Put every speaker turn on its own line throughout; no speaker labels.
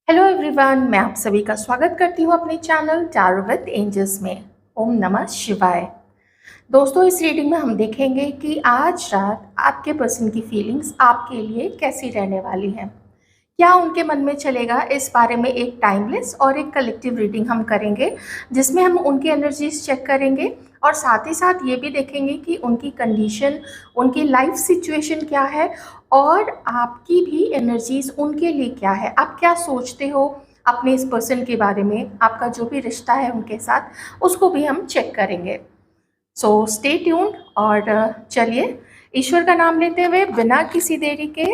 Hello everyone, मैं आप सभी का स्वागत करती हूँ अपने चैनल टैरो विद एंजल्स में। ओम नमः शिवाय। दोस्तों, इस रीडिंग में हम देखेंगे कि आज रात आपके पर्सन की फीलिंग्स आपके लिए कैसी रहने वाली हैं, क्या उनके मन में चलेगा। इस बारे में एक टाइमलेस और एक कलेक्टिव रीडिंग हम करेंगे, जिसमें हम उनकी एनर्जीज चेक करेंगे और साथ ही साथ ये भी देखेंगे कि उनकी कंडीशन, उनकी लाइफ सिचुएशन क्या है और आपकी भी एनर्जीज उनके लिए क्या है। आप क्या सोचते हो अपने इस पर्सन के बारे में, आपका जो भी रिश्ता है उनके साथ, उसको भी हम चेक करेंगे। सो स्टे ट्यून्ड और चलिए ईश्वर का नाम लेते हुए बिना किसी देरी के,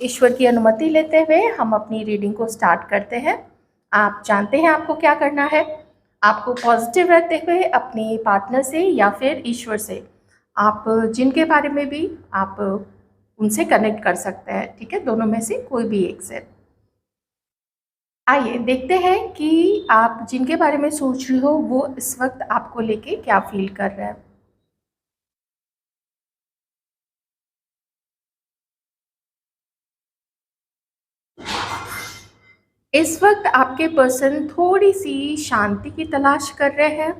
ईश्वर की अनुमति लेते हुए हम अपनी रीडिंग को स्टार्ट करते हैं। आप जानते हैं आपको क्या करना है। आपको पॉजिटिव रहते हुए अपने पार्टनर से या फिर ईश्वर से, आप जिनके बारे में भी आप उनसे कनेक्ट कर सकते हैं, ठीक है, दोनों में से कोई भी एक से। आइए देखते हैं कि आप जिनके बारे में सोच रही हो वो इस वक्त आपको लेके क्या फील कर रहे हैं। इस वक्त आपके पर्सन थोड़ी सी शांति की तलाश कर रहे हैं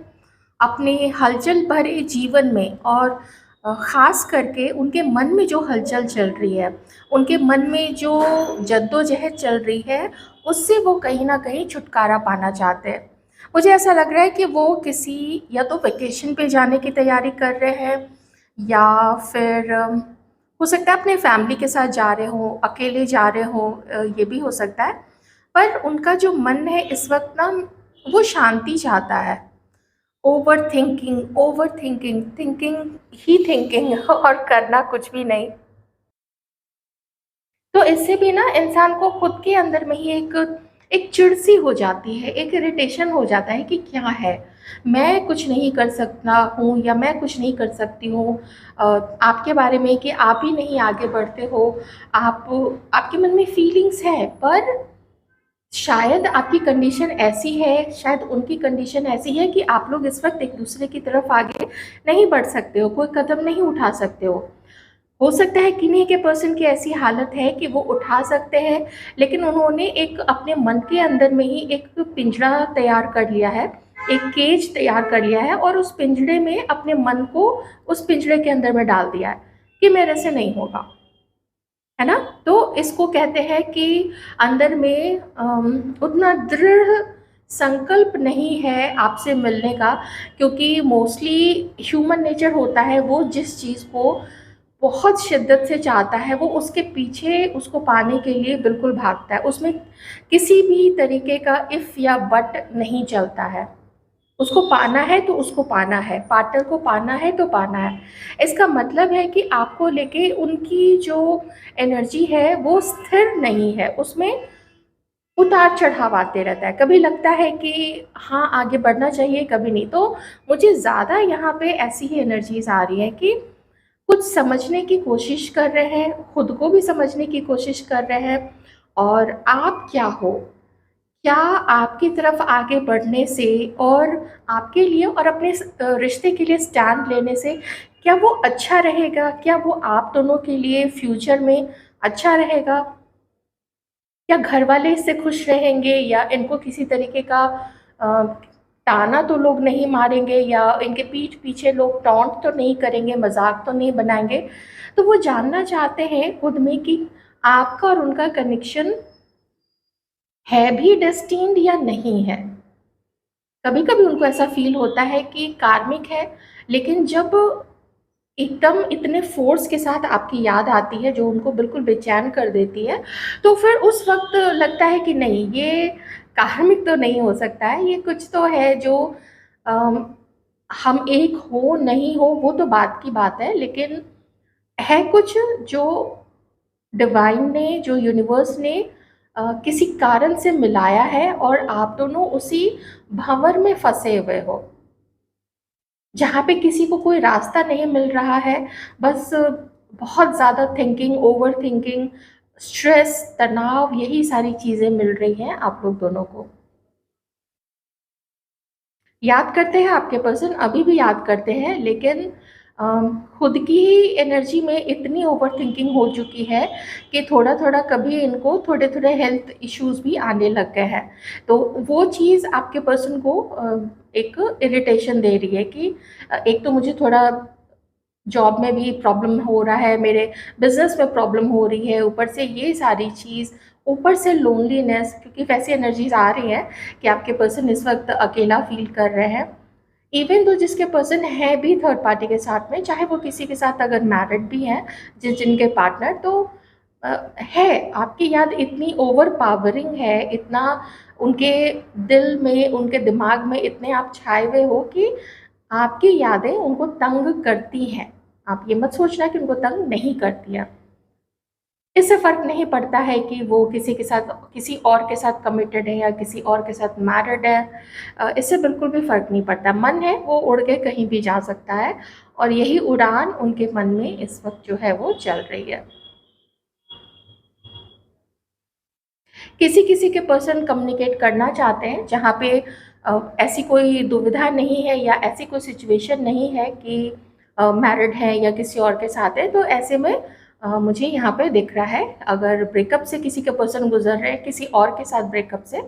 अपने हलचल भरे जीवन में, और ख़ास करके उनके मन में जो हलचल चल रही है, उनके मन में जो जद्दोजहद चल रही है, उससे वो कहीं ना कहीं छुटकारा पाना चाहते हैं। मुझे ऐसा लग रहा है कि वो किसी या तो वेकेशन पे जाने की तैयारी कर रहे हैं, या फिर हो सकता है अपने फैमिली के साथ जा रहे हो, अकेले जा रहे हो, ये भी हो सकता है। पर उनका जो मन है इस वक्त ना, वो शांति चाहता है। Overthinking, overthinking, thinking ही थिंकिंग और करना कुछ भी नहीं। तो इससे भी ना इंसान को खुद के अंदर में ही एक एक चिढ़ सी हो जाती है, एक इरिटेशन हो जाता है कि क्या है, मैं कुछ नहीं कर सकता हूँ या मैं कुछ नहीं कर सकती हूँ। आपके बारे में कि आप ही नहीं आगे बढ़ते हो। आप, आपके मन में फीलिंग्स है, पर शायद आपकी कंडीशन ऐसी है, शायद उनकी कंडीशन ऐसी है कि आप लोग इस वक्त एक दूसरे की तरफ आगे नहीं बढ़ सकते हो, कोई कदम नहीं उठा सकते हो सकता है किन्हीं के पर्सन की ऐसी हालत है कि वो उठा सकते हैं, लेकिन उन्होंने एक अपने मन के अंदर में ही एक पिंजरा तैयार कर लिया है, एक केज तैयार कर लिया है, और उस पिंजरे में अपने मन को उस पिंजरे के अंदर में डाल दिया है कि मेरे से नहीं होगा, है ना। तो इसको कहते हैं कि अंदर में उतना दृढ़ संकल्प नहीं है आपसे मिलने का, क्योंकि मोस्टली ह्यूमन नेचर होता है, वो जिस चीज़ को बहुत शिद्दत से चाहता है वो उसके पीछे उसको पाने के लिए बिल्कुल भागता है, उसमें किसी भी तरीके का इफ़ या बट नहीं चलता है। उसको पाना है तो उसको पाना है, पार्टनर को पाना है तो पाना है। इसका मतलब है कि आपको लेके उनकी जो एनर्जी है वो स्थिर नहीं है, उसमें उतार चढ़ाव आते रहता है। कभी लगता है कि हाँ आगे बढ़ना चाहिए, कभी नहीं। तो मुझे ज़्यादा यहाँ पे ऐसी ही एनर्जीज आ रही है कि कुछ समझने की कोशिश कर रहे हैं, खुद को भी समझने की कोशिश कर रहे हैं, और आप क्या हो, क्या आपकी तरफ आगे बढ़ने से और आपके लिए और अपने रिश्ते के लिए स्टैंड लेने से क्या वो अच्छा रहेगा, क्या वो आप दोनों के लिए फ्यूचर में अच्छा रहेगा, क्या घर वाले इससे खुश रहेंगे, या इनको किसी तरीके का अ, ताना तो लोग नहीं मारेंगे, या इनके पीठ पीछे लोग टॉन्ट तो नहीं करेंगे, मजाक तो नहीं बनाएंगे। तो वो जानना चाहते हैं खुद में कि आपका और उनका कनेक्शन है भी डेस्टिन्ड या नहीं है। कभी कभी उनको ऐसा फील होता है कि कार्मिक है, लेकिन जब एकदम इतने फोर्स के साथ आपकी याद आती है जो उनको बिल्कुल बेचैन कर देती है, तो फिर उस वक्त लगता है कि नहीं, ये कार्मिक तो नहीं हो सकता है, ये कुछ तो है जो अम, हम एक हो नहीं हो वो तो बात की बात है, लेकिन है कुछ जो डिवाइन ने, जो यूनिवर्स ने किसी कारण से मिलाया है, और आप दोनों उसी भंवर में फंसे हुए हो जहाँ पे किसी को कोई रास्ता नहीं मिल रहा है। बस बहुत ज़्यादा थिंकिंग, ओवर थिंकिंग, स्ट्रेस, तनाव, यही सारी चीज़ें मिल रही हैं आप लोग दोनों को। याद करते हैं आपके पर्सन, अभी भी याद करते हैं, लेकिन खुद की ही एनर्जी में इतनी ओवरथिंकिंग हो चुकी है कि थोड़ा-थोड़ा कभी इनको थोड़े-थोड़े हेल्थ इश्यूज़ भी आने लग गए हैं। तो वो चीज़ आपके पर्सन को एक इरिटेशन दे रही है कि एक तो मुझे थोड़ा जॉब में भी प्रॉब्लम हो रहा है, मेरे बिज़नेस में प्रॉब्लम हो रही है, ऊपर से ये सारी चीज़, ऊपर से लोनलीनेस, क्योंकि वैसी एनर्जीज़ आ रही हैं कि आपके पर्सन इस वक़्त अकेला फ़ील कर रहे हैं। इवन तो जिसके पर्सन है भी थर्ड पार्टी के साथ में, चाहे वो किसी के साथ अगर मैरिड भी हैं, जिनके पार्टनर, तो है, आपकी याद इतनी ओवर पावरिंग है, इतना उनके दिल में, उनके दिमाग में इतने आप छाए हुए हो कि आपकी यादें उनको तंग करती हैं। आप ये मत सोचना कि उनको तंग नहीं करती हैं। इससे फ़र्क नहीं पड़ता है कि वो किसी के साथ, किसी और के साथ कमिटेड है या किसी और के साथ मैरिड है। इससे बिल्कुल भी फ़र्क नहीं पड़ता। मन है वो उड़ के कहीं भी जा सकता है, और यही उड़ान उनके मन में इस वक़्त जो है वो चल रही है। किसी-किसी के पर्सन कम्युनिकेट करना चाहते हैं जहाँ पे ऐसी कोई दुविधा नहीं है या ऐसी कोई सिचुएशन नहीं है कि मैरिड है या किसी और के साथ है, तो ऐसे में मुझे यहाँ पे दिख रहा है, अगर ब्रेकअप से किसी के पर्सन गुजर रहे हैं, किसी और के साथ ब्रेकअप से,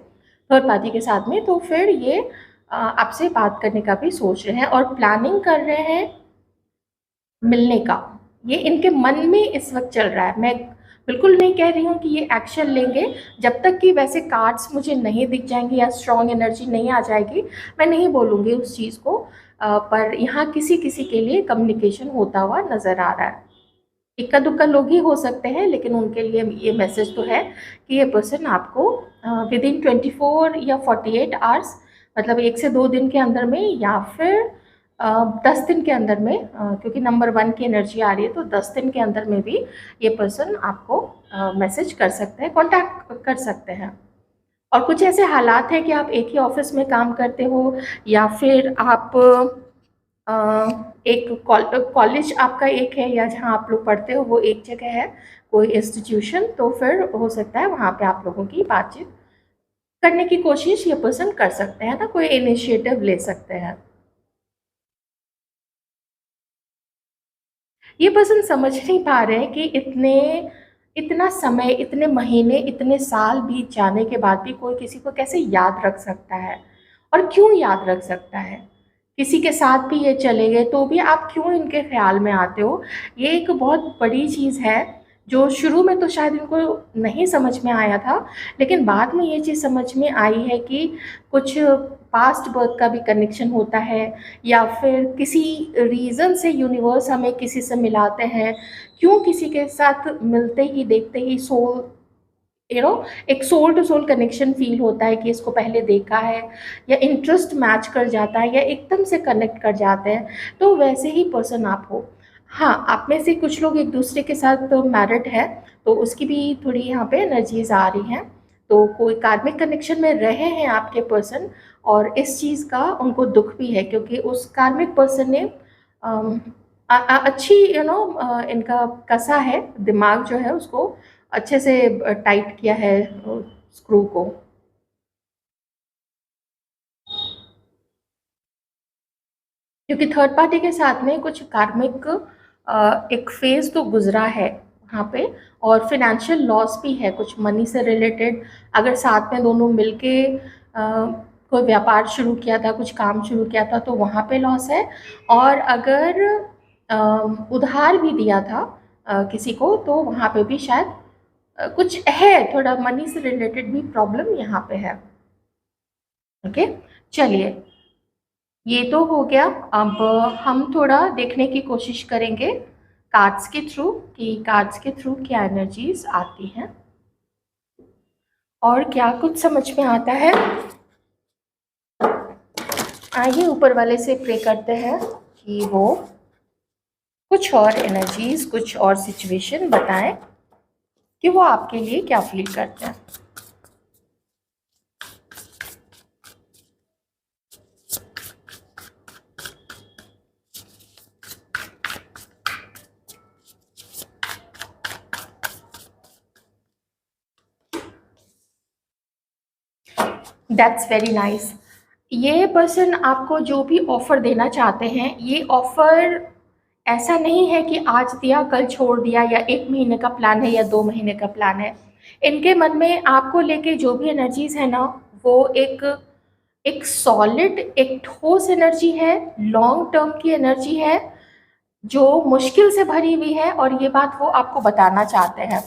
थर्ड पार्टी के साथ में, तो फिर ये आपसे बात करने का भी सोच रहे हैं और प्लानिंग कर रहे हैं मिलने का। ये इनके मन में इस वक़्त चल रहा है। मैं बिल्कुल नहीं कह रही हूँ कि ये एक्शन लेंगे, जब तक कि वैसे कार्ड्स मुझे नहीं दिख जाएँगे या स्ट्रॉन्ग एनर्जी नहीं आ जाएगी, मैं नहीं बोलूँगी उस चीज़ को। पर यहाँ किसी-किसी के लिए कम्युनिकेशन होता हुआ नज़र आ रहा है। इक्का-दुक्का लोग ही हो सकते हैं, लेकिन उनके लिए ये मैसेज तो है कि ये पर्सन आपको विदिन 24 या 48 आवर्स, मतलब 1 से 2 दिन के अंदर में, या फिर 10 दिन के अंदर में, क्योंकि नंबर 1 की एनर्जी आ रही है, तो 10 दिन के अंदर में भी ये पर्सन आपको मैसेज कर सकते हैं, कॉन्टैक्ट कर सकते हैं। और कुछ ऐसे हालात हैं कि आप एक ही ऑफ़िस में काम करते हो, या फिर आप अ, एक कॉलेज आपका एक है, या जहाँ आप लोग पढ़ते हो वो एक जगह है, कोई इंस्टीट्यूशन, तो फिर हो सकता है वहाँ पे आप लोगों की बातचीत करने की कोशिश ये पर्सन कर सकते हैं ना, कोई इनिशिएटिव ले सकते हैं। ये पर्सन समझ नहीं पा रहे हैं कि इतना समय, इतने महीने, इतने साल बीत जाने के बाद भी कोई किसी को कैसे याद रख सकता है, और क्यों याद रख सकता है। किसी के साथ भी ये चले गए तो भी आप क्यों इनके ख़्याल में आते हो? ये एक बहुत बड़ी चीज़ है, जो शुरू में तो शायद इनको नहीं समझ में आया था, लेकिन बाद में ये चीज़ समझ में आई है कि कुछ पास्ट बर्थ का भी कनेक्शन होता है, या फिर किसी रीज़न से यूनिवर्स हमें किसी से मिलाते हैं। क्यों किसी के साथ मिलते ही, देखते ही सोल, एक soul to soul connection feel होता है कि इसको पहले देखा है, या इंटरेस्ट मैच कर जाता है, या एकदम से कनेक्ट कर जाते हैं, तो वैसे ही पर्सन आप हो। हाँ, आप में से कुछ लोग एक-दूसरे के साथ तो मैरिड हैं, तो उसकी भी थोड़ी यहाँ पे एनर्जीज़ आ रही हैं। तो कोई कार्मिक कनेक्शन में रहे हैं आपके पर्सन, और इस चीज़ का उनको दुःख भी है, क्योंकि उस कार्मिक पर्सन ने अम, अच्छी इनका कसा है, दिमाग जो है उसको अच्छे से टाइट किया है स्क्रू को। क्योंकि थर्ड पार्टी के साथ में कुछ कार्मिक एक फ़ेज़ तो गुज़रा है वहाँ पे, और फ़ाइनेंशियल लॉस भी है कुछ मनी से रिलेटेड। अगर साथ में दोनों मिलके कोई व्यापार शुरू किया था, कुछ काम शुरू किया था, तो वहाँ पे लॉस है। और अगर अ, उधार भी दिया था किसी को, तो वहाँ पे भी शायद कुछ है, थोड़ा मनी से रिलेटेड भी प्रॉब्लम यहाँ पे है। ओके, चलिए, ये तो हो गया। अब हम थोड़ा देखने की कोशिश करेंगे कार्ड्स के थ्रू, कि कार्ड्स के थ्रू क्या एनर्जीज आती हैं और क्या कुछ समझ में आता है। आइए ऊपर वाले से प्रे करते हैं कि वो कुछ और एनर्जीज, कुछ और सिचुएशन बताएं कि वो आपके लिए क्या फील करते हैं। That's very nice. ये पर्सन आपको जो भी ऑफ़र देना चाहते हैं, ये ऑफ़र ऐसा नहीं है कि आज दिया कल छोड़ दिया, या 1 महीने का प्लान है या 2 महीने का प्लान है। इनके मन में आपको लेके जो भी एनर्जीज़ है ना, वो एक एक सॉलिड, एक ठोस एनर्जी है, लॉन्ग टर्म की एनर्जी है, जो मुश्किल से भरी हुई है, और ये बात वो आपको बताना चाहते हैं।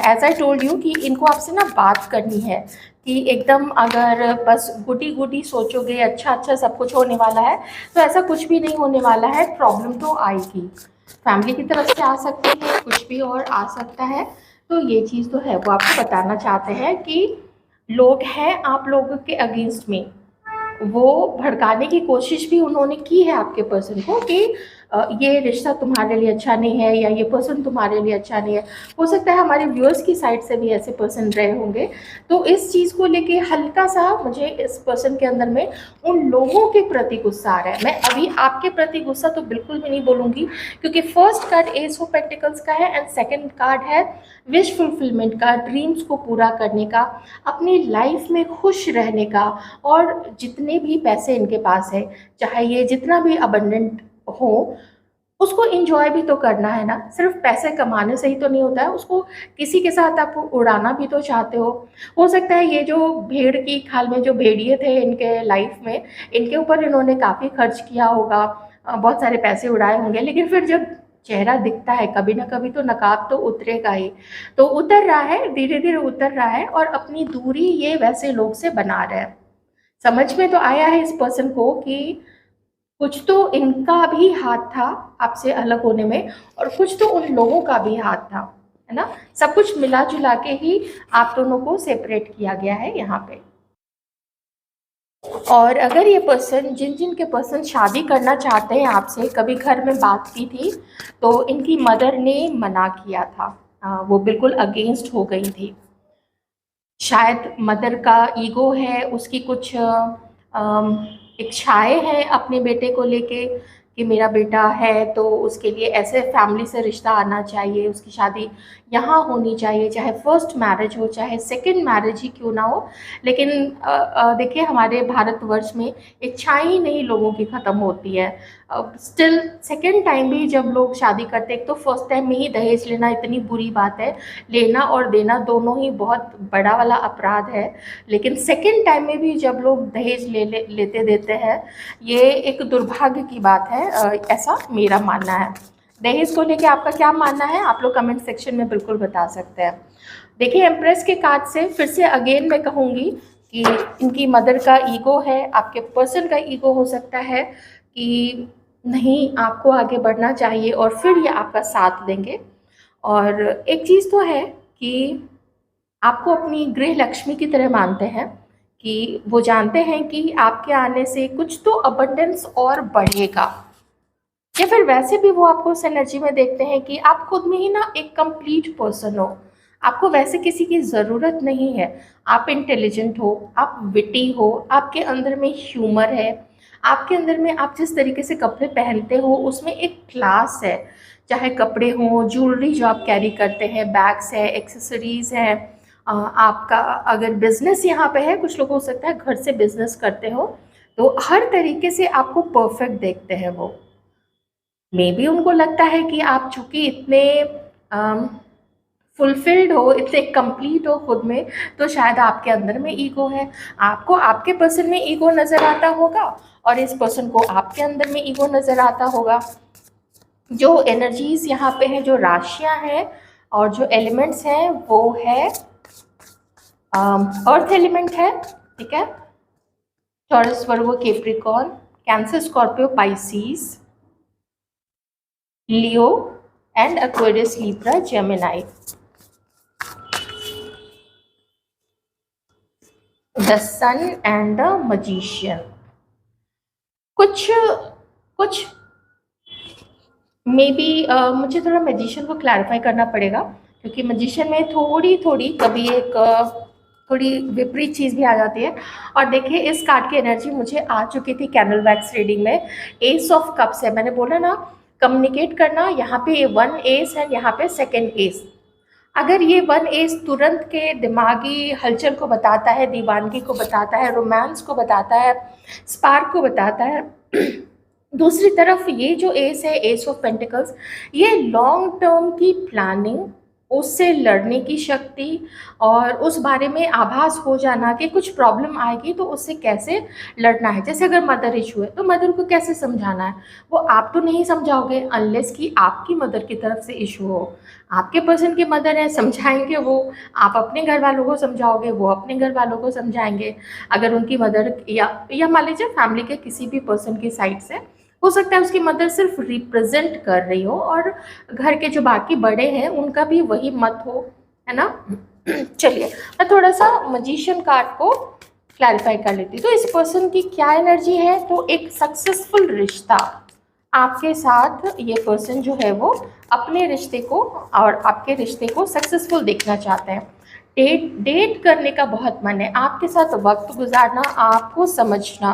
एज़ आई टोल्ड यू कि इनको आपसे ना बात करनी है, कि एकदम अगर बस गुडी-गुडी सोचोगे, अच्छा-अच्छा सब कुछ होने वाला है, तो ऐसा कुछ भी नहीं होने वाला है, प्रॉब्लम तो आएगी। फैमिली की तरफ से आ सकती है, कुछ भी और आ सकता है। तो ये चीज़ तो है, वो आपको बताना चाहते हैं कि लोग हैं आप लोगों के अगेंस्ट में। वो भड़काने की कोशिश भी उन्होंने की है आपके पर्सन को कि ये रिश्ता तुम्हारे लिए अच्छा नहीं है, या ये पर्सन तुम्हारे लिए अच्छा नहीं है। हो सकता है हमारे व्यूअर्स की साइड से भी ऐसे पर्सन रहे होंगे। तो इस चीज़ को लेके हल्का-सा मुझे इस पर्सन के अंदर में उन लोगों के प्रति गुस्सा आ रहा है। मैं अभी आपके प्रति गुस्सा तो बिल्कुल भी नहीं बोलूँगी, क्योंकि first card S of pentacles का है, एंड सेकंड कार्ड है विश फुलफिलमेंट का, ड्रीम्स को पूरा करने का, अपनी लाइफ में खुश रहने का, और जितने भी पैसे इनके पास है, चाहे ये जितना भी अबंडेंट हो, उसको एन्जॉय भी तो करना है ना। सिर्फ पैसे कमाने से ही तो नहीं होता है, उसको किसी के साथ आप उड़ाना भी तो चाहते हो। हो सकता है ये जो भेड़ की खाल में जो भेड़िए थे इनके लाइफ में, इनके ऊपर इन्होंने काफ़ी खर्च किया होगा, बहुत सारे पैसे उड़ाए होंगे, लेकिन फिर जब चेहरा दिखता है, कभी ना कभी तो नकाब तो उतरेगा ही। तो उतर रहा है, धीरे-धीरे उतर रहा है, और अपनी दूरी ये वैसे लोग से बना रहा है। समझ में तो आया है इस पर्सन को कि कुछ तो इनका भी हाथ था आपसे अलग होने में, और कुछ तो उन लोगों का भी हाथ था, है ना? सब कुछ मिला-जुला के ही आप दोनों को सेपरेट किया गया है यहाँ पे। और अगर ये पर्सन, जिन-जिन के पर्सन शादी करना चाहते हैं आपसे, कभी घर में बात की थी, तो इनकी मदर ने मना किया था। वो बिल्कुल अगेंस्ट हो गई थी। शायद मदर का ईगो है, उसकी कुछ इच्छाएँ हैं अपने बेटे को लेके, कि मेरा बेटा है तो उसके लिए ऐसे फैमिली से रिश्ता आना चाहिए, उसकी शादी यहाँ होनी चाहिए, चाहे फर्स्ट मैरिज हो, चाहे सेकंड मैरिज ही क्यों ना हो। लेकिन देखिए हमारे भारतवर्ष में इच्छाएँ ही नहीं लोगों की ख़त्म होती है। स्टिल सेकंड टाइम भी जब लोग शादी करते हैं, एक तो फर्स्ट टाइम में ही दहेज लेना इतनी बुरी बात है, लेना और देना दोनों ही बहुत बड़ा वाला अपराध है। लेकिन सेकंड टाइम में भी जब लोग दहेज लेते देते हैं, ये एक दुर्भाग्य की बात है, ऐसा मेरा मानना है। दहेज को लेके आपका क्या मानना है, आप लोग कमेंट सेक्शन में बिल्कुल बता सकते हैं। देखिए एम्प्रेस के कार्ड से फिर से अगेन मैं कहूँगी कि इनकी मदर का ईगो है, आपके पर्सन का ईगो हो सकता है कि नहीं आपको आगे बढ़ना चाहिए, और फिर ये आपका साथ देंगे। और एक चीज़ तो है कि आपको अपनी गृह लक्ष्मी की तरह मानते हैं, कि वो जानते हैं कि आपके आने से कुछ तो अबंडेंस और बढ़ेगा, या फिर वैसे भी वो आपको उस एनर्जी में देखते हैं कि आप खुद में ही ना एक कंप्लीट पर्सन हो, आपको वैसे किसी की ज़रूरत नहीं है। आप इंटेलिजेंट हो, आप विटी हो, आपके अंदर में ह्यूमर है, आपके अंदर में आप जिस तरीके से कपड़े पहनते हो उसमें एक क्लास है, चाहे कपड़े हों, ज्वेलरी जो आप कैरी करते हैं, बैग्स है, एक्सेसरीज़ हैं, आपका अगर बिज़नेस यहाँ पे है, कुछ लोग हो सकता है घर से बिज़नेस करते हो, तो हर तरीके से आपको परफेक्ट देखते हैं वो। मे बी उनको लगता है कि आप चूँकि इतने फुलफिल्ड हो, इतने कंप्लीट हो खुद में, तो शायद आपके अंदर में ईगो है। आपको आपके पर्सन में ईगो नज़र आता होगा, और इस पर्सन को आपके अंदर में ईगो नज़र आता होगा। जो एनर्जीज़ यहाँ पे हैं, जो राशियाँ हैं और जो एलिमेंट्स हैं, वो है अर्थ एलिमेंट है, ठीक है? Taurus, Virgo, Capricorn, Cancer, Scorpio, Pisces, Leo and Aquarius, Libra, Gemini. The sun and the magician. कुछ कुछ मे बी मुझे थोड़ा मैजिशियन को क्लैरिफाई करना पड़ेगा, क्योंकि मैजिशियन में थोड़ी थोड़ी कभी एक थोड़ी विपरीत चीज़ भी आ जाती है। और देखिए इस कार्ड की एनर्जी मुझे आ चुकी थी कैंडल वैक्स रीडिंग में, एस ऑफ कप्स है। मैंने बोला ना कम्युनिकेट करना, यहाँ पे 1 एस है, यहाँ पे 2nd एस। अगर ये 1 एस तुरंत के दिमागी हलचल को बताता है, दीवानगी को बताता है, रोमांस को बताता है, स्पार्क को बताता है, दूसरी तरफ ये जो एस है, एस ऑफ पेंटिकल्स, ये लॉन्ग टर्म की प्लानिंग, उससे लड़ने की शक्ति, और उस बारे में आभास हो जाना कि कुछ प्रॉब्लम आएगी तो उससे कैसे लड़ना है। जैसे अगर मदर इशू है तो मदर को कैसे समझाना है, वो आप तो नहीं समझाओगे अनलेस कि आपकी मदर की तरफ से इशू हो। आपके पर्सन की मदर है, समझाएंगे वो, आप अपने घर वालों को समझाओगे, वो अपने घर वालों को समझाएंगे। अगर उनकी मदर या मान लीजिए फैमिली के किसी भी पर्सन की साइड से हो सकता है उसकी मदर सिर्फ रिप्रेजेंट कर रही हो और घर के जो बाकी बड़े हैं उनका भी वही मत हो, है ना। चलिए मैं थोड़ा सा मजिशियन कार्ड को क्लैरिफाई कर लेती हूँ। तो इस पर्सन की क्या एनर्जी है, तो एक सक्सेसफुल रिश्ता आपके साथ, ये पर्सन जो है वो अपने रिश्ते को और आपके रिश्ते को सक्सेसफुल देखना चाहते हैं। डेट करने का बहुत मन है, आपके साथ वक्त गुजारना, आपको समझना,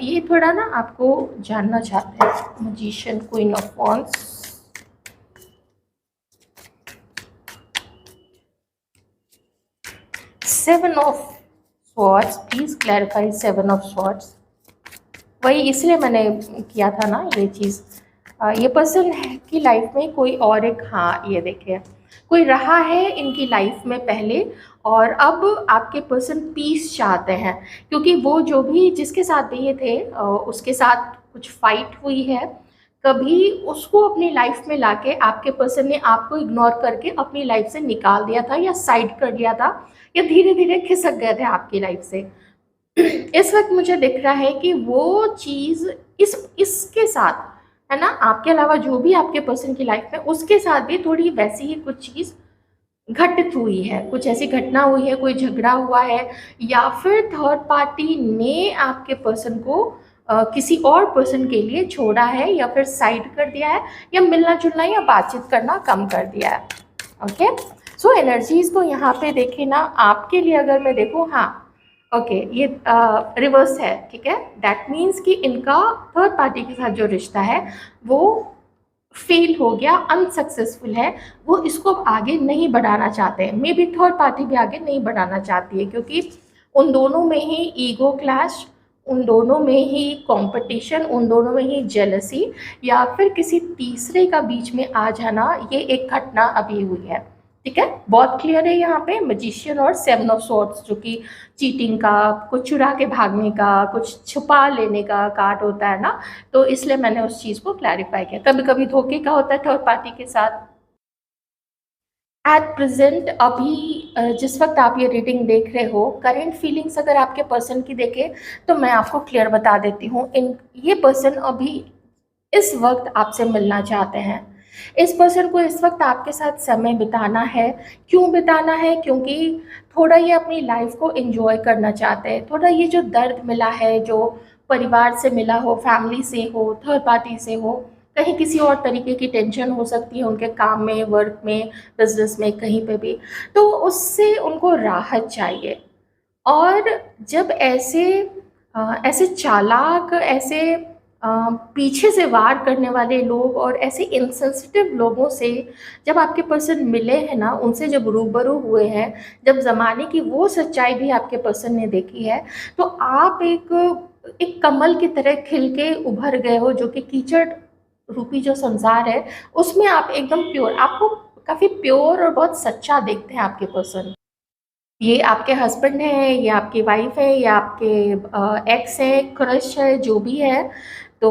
ये थोड़ा ना आपको जानना चाहते हैं। Magician, queen of wands, 7 of swords, please clarify 7 of swords. वही इसलिए मैंने किया था ना ये चीज़। ये पर्सन की लाइफ में कोई और एक, हाँ ये देखिए, कोई रहा है इनकी लाइफ में पहले, और अब आपके पर्सन पीस चाहते हैं, क्योंकि वो जो भी जिसके साथ भी ये थे उसके साथ कुछ फाइट हुई है। कभी उसको अपनी लाइफ में लाके आपके पर्सन ने आपको इग्नोर करके अपनी लाइफ से निकाल दिया था, या साइड कर दिया था, या धीरे धीरे खिसक गए थे आपकी लाइफ से। इस वक्त मुझे दिख रहा है कि वो चीज़ इसके साथ, है ना, आपके अलावा जो भी आपके पर्सन की लाइफ में, उसके साथ भी थोड़ी वैसी ही कुछ चीज़ घटित हुई है, कुछ ऐसी घटना हुई है, कोई झगड़ा हुआ है, या फिर थर्ड पार्टी ने आपके पर्सन को किसी और पर्सन के लिए छोड़ा है, या फिर साइड कर दिया है, या मिलना जुलना या बातचीत करना कम कर दिया है। ओके, सो एनर्जीज तो यहाँ पे देखे ना, आपके लिए अगर मैं देखूँ, हाँ ओके, ये रिवर्स है, ठीक है। दैट मीन्स कि इनका थर्ड पार्टी के साथ जो रिश्ता है वो फेल हो गया, अनसक्सेसफुल है, वो इसको आगे नहीं बढ़ाना चाहते हैं। मे बी थर्ड पार्टी भी आगे नहीं बढ़ाना चाहती है, क्योंकि उन दोनों में ही ईगो क्लैश, उन दोनों में ही कंपटीशन, उन दोनों में ही जेलसी, या फिर किसी तीसरे का बीच में आ जाना, ये एक घटना अभी हुई है। ठीक है, बहुत क्लियर है यहाँ पे। मजिशियन और 7 ऑफ स्वॉर्ड्स, जो कि चीटिंग का, कुछ चुरा के भागने का, कुछ छुपा लेने का कार्ड होता है ना, तो इसलिए मैंने उस चीज़ को क्लैरिफाई किया। कभी कभी धोखे का होता है थर्ड पार्टी के साथ। एट प्रेजेंट अभी जिस वक्त आप ये रीडिंग देख रहे हो, करेंट फीलिंग्स अगर आपके पर्सन की देखें तो मैं आपको क्लियर बता देती हूँ। इन ये पर्सन अभी इस वक्त आपसे मिलना चाहते हैं। इस पर्सन को इस वक्त आपके साथ समय बिताना है। क्यों बिताना है? क्योंकि थोड़ा ये अपनी लाइफ को एंजॉय करना चाहते हैं। थोड़ा ये जो दर्द मिला है, जो परिवार से मिला हो, फैमिली से हो, थर्ड पार्टी से हो, कहीं किसी और तरीके की टेंशन हो सकती है उनके काम में, वर्क में, बिजनेस में, कहीं पे भी, तो उससे उनको राहत चाहिए। और जब ऐसे चालाक, ऐसे पीछे से वार करने वाले लोग और ऐसे इनसेंसिटिव लोगों से जब आपके पर्सन मिले हैं ना, उनसे जब रूबरू हुए हैं, जब ज़माने की वो सच्चाई भी आपके पर्सन ने देखी है, तो आप एक कमल की तरह खिल के उभर गए हो, जो कि कीचड़ रूपी जो संसार है उसमें आप एकदम प्योर, आपको काफ़ी प्योर और बहुत सच्चा देखते हैं आपके पर्सन। ये आपके हस्बैंड है, या आपकी वाइफ है, या आपके एक्स है, क्रश है, जो भी है। तो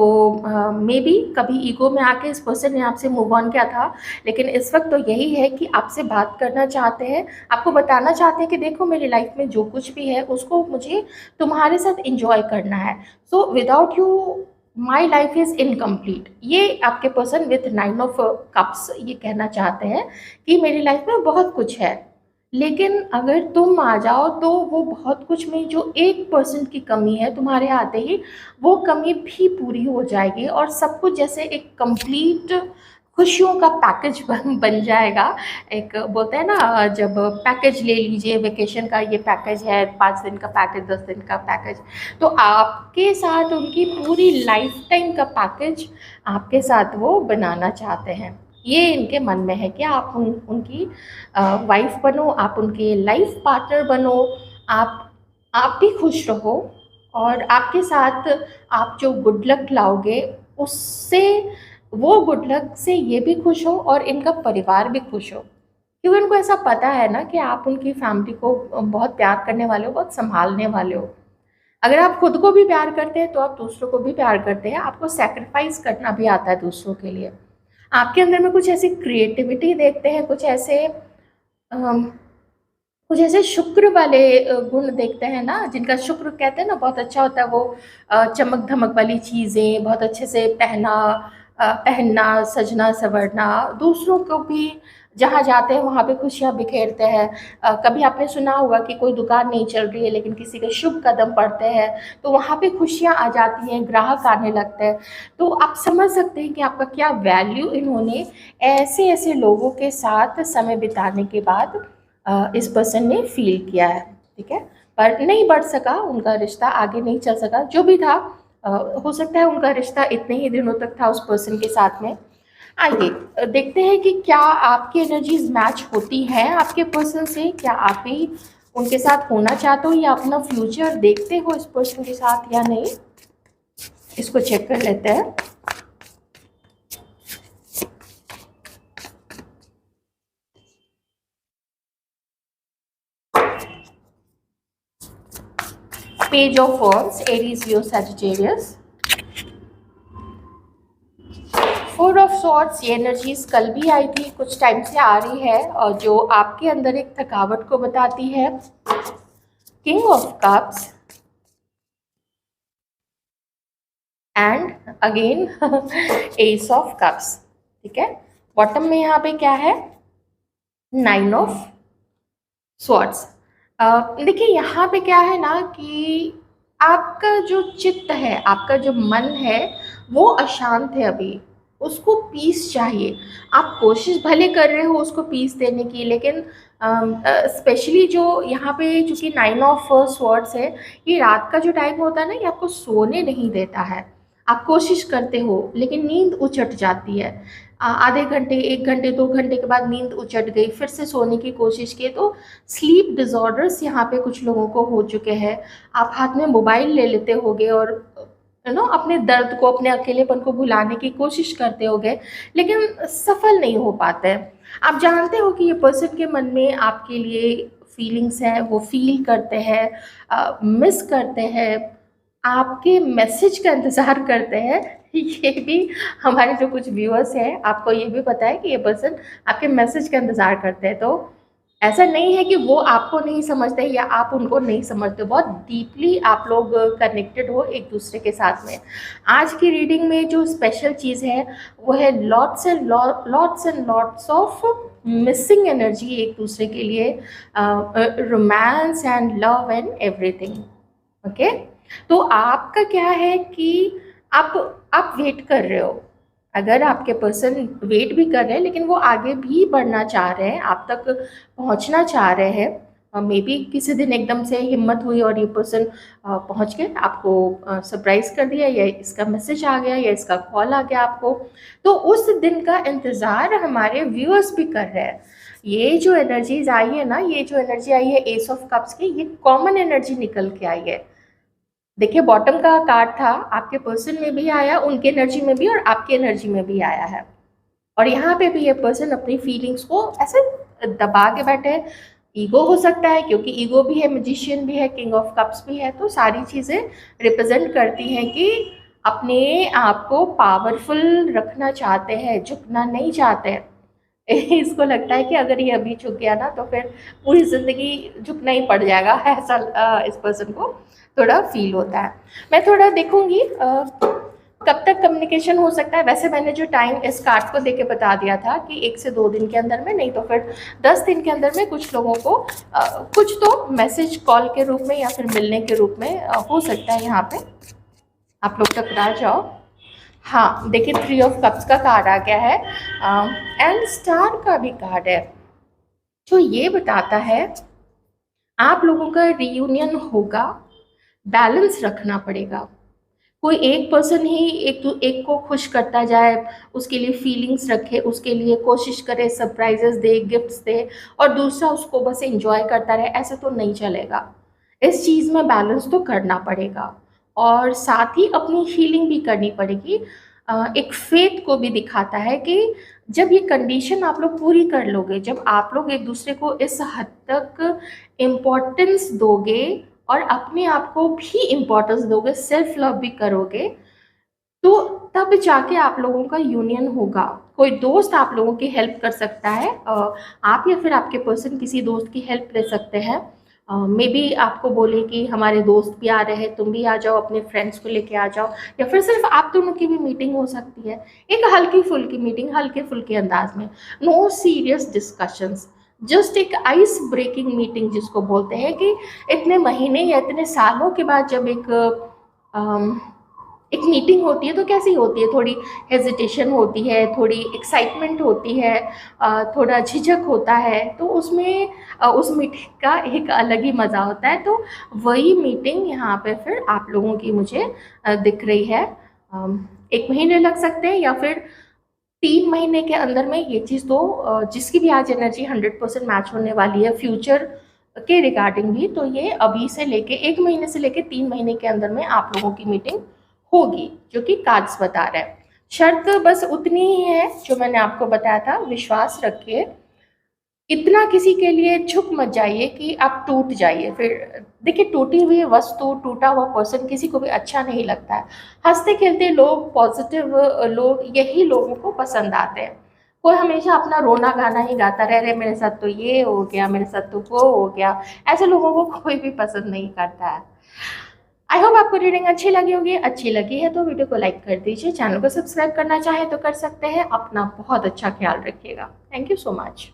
मे बी कभी ईगो में आके इस पर्सन ने आपसे मूव ऑन किया था, लेकिन इस वक्त तो यही है कि आपसे बात करना चाहते हैं, आपको बताना चाहते हैं कि देखो मेरी लाइफ में जो कुछ भी है उसको मुझे तुम्हारे साथ इंजॉय करना है। So without you my life is incomplete. ये आपके पर्सन विथ 9 ऑफ कप्स ये कहना चाहते हैं कि मेरी लाइफ में बहुत कुछ है, लेकिन अगर तुम आ जाओ तो वो बहुत कुछ में जो 1% की कमी है, तुम्हारे आते ही वो कमी भी पूरी हो जाएगी, और सब कुछ जैसे एक कंप्लीट खुशियों का पैकेज बन जाएगा। एक बोलते हैं ना, जब पैकेज ले लीजिए वेकेशन का, ये पैकेज है 5 दिन का पैकेज, 10 दिन का पैकेज, तो आपके साथ उनकी पूरी लाइफ टाइम का पैकेज आपके साथ वो बनाना चाहते हैं। ये इनके मन में है कि आप उनकी वाइफ बनो, आप उनके लाइफ पार्टनर बनो, आप भी खुश रहो, और आपके साथ आप जो गुड लक लाओगे, उससे वो गुड लक से ये भी खुश हो और इनका परिवार भी खुश हो, क्योंकि उनको ऐसा पता है ना कि आप उनकी फैमिली को बहुत प्यार करने वाले हो, बहुत संभालने वाले हो। अगर आप खुद को भी प्यार करते हैं तो आप दूसरों को भी प्यार करते हैं, आपको सैक्रिफाइस करना भी आता है दूसरों के लिए। आपके अंदर में कुछ ऐसी क्रिएटिविटी देखते हैं, अम, कुछ ऐसे शुक्र वाले गुण देखते हैं ना, जिनका शुक्र कहते हैं ना, बहुत अच्छा होता है वो। चमक धमक वाली चीज़ें बहुत अच्छे से पहनना, सजना संवरना, दूसरों को भी जहाँ जाते हैं वहाँ पे खुशियाँ बिखेरते हैं। कभी आपने सुना होगा कि कोई दुकान नहीं चल रही है लेकिन किसी के शुभ कदम पड़ते हैं तो वहाँ पे खुशियाँ आ जाती हैं, ग्राहक आने लगते हैं। तो आप समझ सकते हैं कि आपका क्या वैल्यू इन्होंने ऐसे ऐसे लोगों के साथ समय बिताने के बाद इस पर्सन ने फील किया है। ठीक है, पर नहीं बढ़ सका उनका रिश्ता, आगे नहीं चल सका, जो भी था। हो सकता है उनका रिश्ता इतने ही दिनों तक था उस पर्सन के साथ में। आइए देखते हैं कि क्या आपकी एनर्जीज मैच होती हैं आपके पर्सन से, क्या आप भी उनके साथ होना चाहते हो या अपना फ्यूचर देखते हो इस पर्सन के साथ या नहीं। इसको चेक कर लेते हैं। Page of wands, Aries Leo Sagittarius. Four of swords, ये एनर्जीज कल भी आई थी, कुछ टाइम से आ रही है और जो आपके अंदर एक थकावट को बताती है। King of cups and again S of cups. ठीक है, बॉटम में यहाँ पे क्या है, 9 ऑफ स्वॉर्ड्स। देखिए यहाँ पे क्या है ना कि आपका जो चित्त है, आपका जो मन है वो अशांत है अभी, उसको पीस चाहिए। आप कोशिश भले कर रहे हो उसको पीस देने की, लेकिन स्पेशली जो यहाँ पे चूँकि 9 ऑफ स्वॉर्ड्स है, ये रात का जो टाइम होता है ना, ये आपको सोने नहीं देता है। आप कोशिश करते हो लेकिन नींद उचट जाती है। आधे घंटे, 1 घंटे, 2 घंटे के बाद नींद उचट गई, फिर से सोने की कोशिश की, तो स्लीप डिसऑर्डर्स यहाँ पे कुछ लोगों को हो चुके हैं। आप हाथ में मोबाइल ले लेते होगे और अपने दर्द को, अपने अकेलेपन को भुलाने की कोशिश करते होगे, लेकिन सफल नहीं हो पाते हैं। आप जानते हो कि ये पर्सन के मन में आपके लिए फीलिंग्स हैं, वो फील करते हैं, मिस करते हैं, आपके मैसेज का इंतज़ार करते हैं। ये भी हमारे जो कुछ व्यूअर्स हैं, आपको ये भी पता है कि ये पर्सन आपके मैसेज का इंतज़ार करते हैं। तो ऐसा नहीं है कि वो आपको नहीं समझते या आप उनको नहीं समझते, बहुत डीपली आप लोग कनेक्टेड हो एक दूसरे के साथ में। आज की रीडिंग में जो स्पेशल चीज़ है वो है lots and lots of missing energy एक दूसरे के लिए, romance and love and everything. Okay, तो आपका क्या है कि आप वेट कर रहे हो। अगर आपके पर्सन वेट भी कर रहे हैं लेकिन वो आगे भी बढ़ना चाह रहे हैं, आप तक पहुंचना चाह रहे हैं, मे बी किसी दिन एकदम से हिम्मत हुई और ये पर्सन पहुंच गए, आपको सरप्राइज कर दिया, या इसका मैसेज आ गया या इसका कॉल आ गया आपको, तो उस दिन का इंतज़ार हमारे व्यूअर्स भी कर रहे हैं। ये जो एनर्जीज आई है ना, ये जो एनर्जी आई है एस ऑफ कप्स की, ये कॉमन एनर्जी निकल के आई है। देखिए बॉटम का कार्ड था, आपके पर्सन में भी आया, उनके एनर्जी में भी और आपके एनर्जी में भी आया है। और यहाँ पे भी ये पर्सन अपनी फीलिंग्स को ऐसे दबा के बैठे हैं। ईगो हो सकता है, क्योंकि ईगो भी है, मैजिशियन भी है, किंग ऑफ कप्स भी है, तो सारी चीज़ें रिप्रेजेंट करती हैं कि अपने आप को पावरफुल रखना चाहते हैं, झुकना नहीं चाहते हैं। इसको लगता है कि अगर ये अभी झुक गया ना तो फिर पूरी ज़िंदगी झुकना ही पड़ जाएगा, ऐसा इस पर्सन को थोड़ा फील होता है। मैं थोड़ा देखूंगी कब तक कम्युनिकेशन हो सकता है। वैसे मैंने जो टाइम इस कार्ड को देके बता दिया था कि 1 से 2 दिन के अंदर में, नहीं तो फिर 10 दिन के अंदर में कुछ लोगों को कुछ तो मैसेज कॉल के रूप में या फिर मिलने के रूप में हो सकता है। यहाँ पे आप लोग टकरा जाओ। हाँ देखिए, 3 ऑफ कप्स का कार्ड आ गया है एंड स्टार का भी कार्ड है, जो ये बताता है आप लोगों का रियूनियन होगा, बैलेंस रखना पड़ेगा। कोई एक पर्सन ही एक को खुश करता जाए, उसके लिए फीलिंग्स रखे, उसके लिए कोशिश करे, सरप्राइजेस दे, गिफ्ट्स दे, और दूसरा उसको बस एंजॉय करता रहे, ऐसे तो नहीं चलेगा। इस चीज़ में बैलेंस तो करना पड़ेगा और साथ ही अपनी हीलिंग भी करनी पड़ेगी। एक फेथ को भी दिखाता है कि जब ये कंडीशन आप लोग पूरी कर लोगे, जब आप लोग एक दूसरे को इस हद तक इम्पोर्टेंस दोगे और अपने आप को भी इम्पोर्टेंस दोगे, सेल्फ लव भी करोगे, तो तब जाके आप लोगों का यूनियन होगा। कोई दोस्त आप लोगों की हेल्प कर सकता है, आप या फिर आपके पर्सन किसी दोस्त की हेल्प ले सकते हैं। मे बी आपको बोले कि हमारे दोस्त भी आ रहे हैं, तुम भी आ जाओ, अपने फ्रेंड्स को लेके आ जाओ, या फिर सिर्फ आप दोनों की भी मीटिंग हो सकती है, एक हल्की फुल्की मीटिंग, हल्के फुल्के अंदाज में, नो सीरियस डिस्कशंस, जस्ट एक आइस ब्रेकिंग मीटिंग जिसको बोलते हैं कि इतने महीने या इतने सालों के बाद जब एक मीटिंग होती है तो कैसी होती है, थोड़ी हेजिटेशन होती है, थोड़ी एक्साइटमेंट होती है, थोड़ा झिझक होता है, तो उसमें उस मीटिंग का एक अलग ही मज़ा होता है। तो वही मीटिंग यहाँ पे फिर आप लोगों की मुझे दिख रही है। 1 महीने लग सकते हैं या फिर 3 महीने के अंदर में ये चीज़ तो जिसकी भी आज एनर्जी 100% मैच होने वाली है फ्यूचर के रिगार्डिंग भी, तो ये अभी से लेके 1 महीने से लेके 3 महीने के अंदर में आप लोगों की मीटिंग होगी, जो कि कार्ड्स बता रहा है। शर्त बस उतनी ही है जो मैंने आपको बताया था, विश्वास रखिए, इतना किसी के लिए झुक मत जाइए कि आप टूट जाइए। फिर देखिए, टूटी हुई वस्तु, टूटा हुआ पर्सन किसी को भी अच्छा नहीं लगता है। हंसते खेलते लोग, पॉजिटिव लोग, यही लोगों को पसंद आते हैं। कोई हमेशा अपना रोना गाना ही गाता रह रहे, मेरे साथ तो ये हो गया, मेरे साथ तो वो हो गया, ऐसे लोगों को कोई भी पसंद नहीं करता है। आई होप आपको रीडिंग अच्छी लगी होगी। अच्छी लगी है तो वीडियो को लाइक कर दीजिए, चैनल को सब्सक्राइब करना चाहे तो कर सकते हैं। अपना बहुत अच्छा ख्याल रखिएगा। Thank you so much.